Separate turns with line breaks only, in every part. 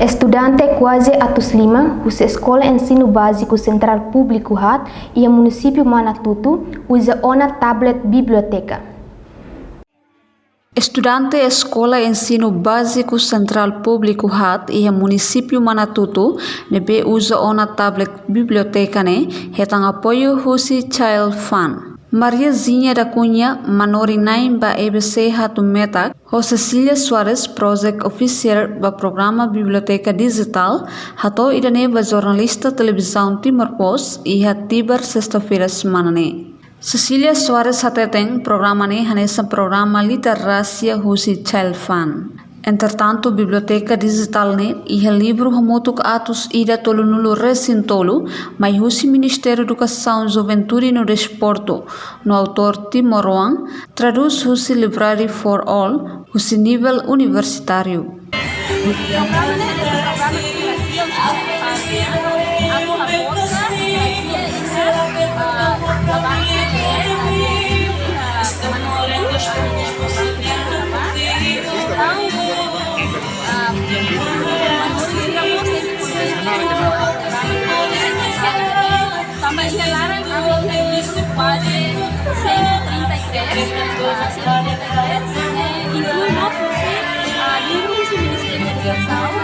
Estudante quase atus 5, usa Escola Ensino Básico Central Público HAT e o município Manatuto usa uma tablet biblioteca.
Estudante Escola Ensino Básico Central Público HAT e o município Manatuto nebe usa uma tablet biblioteca hetang apoio Husi Child Fund. Maria Zinha da Cunha, Manorinai ba EBC Hatu Metak, ho Cecilia Suarez, Project Officer ba Programa Biblioteca Digital, hato idane ba jornalista televisão Timor Post e hatibar sexta-feira semana Cecilia Suarez hateteng programa hanesa programa literácia Husi Child Fund. Entretanto, biblioteca digital e o livro homotuk atus ida tolunulu recintolo, mas o Ministério da Educação, Juventude e no Desporto, no autor Timoroan, traduz o Library for All, o nível universitário.
Também selaram quase 133 inclui nosso livro do Ministério da Educação,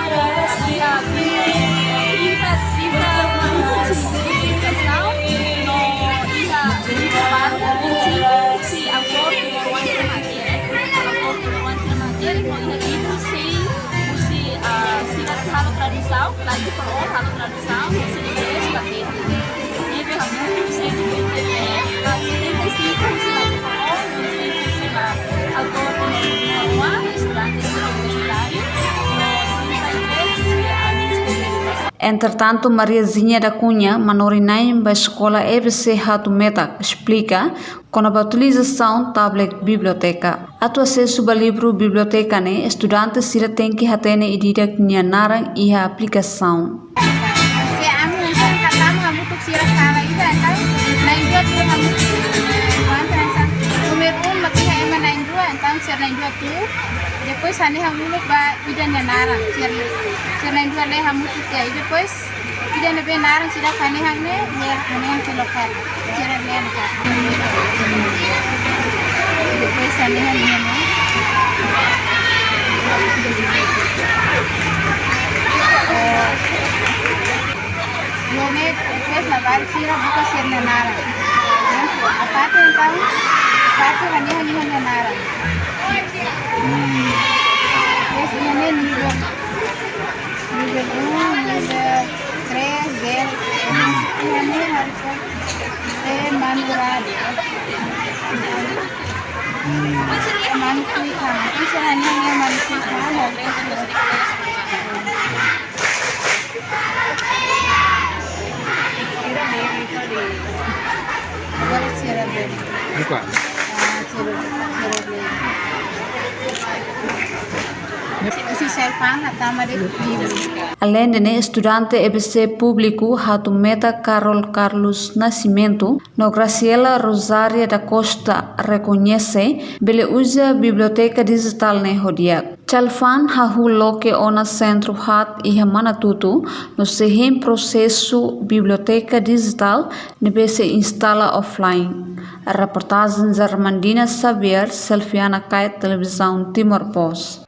lagi kalau tradução, se inglês bater. Nível muito sem internet,
Entretanto, Maria Zinha da Cunha, Manorinai da Escola EBC Hatu Metak, explica com a utilização tablet biblioteca. Atu acesso ao livro biblioteca estudantes sira tem que hatene idida kinha narang e a aplicação.
Depois ani hamulo ba idan ya narang cernain dua le hamu tuke depois idan be narang sida kane hangne ne hang lokal cernain le ka depois ani hangne yone depois la bar sira buka cernain narang apa tu tahu apa hani narang es ini nivel 1, nivel 3, gel ini harus manurade manusia misalnya manusia
Buka.
Além de estudante EBC público Hatu Metak Carol Carlos Nascimento, no Graciela Rosária da Costa reconhece bele usa biblioteca digital ne hodiak. Chalfan hahu loke ona centro hat e Manatuto no sehim processo biblioteca digital nebe se instala offline. A reportagem Zarmandina Xavier, Selfiana Kait, Televisão Timor Post.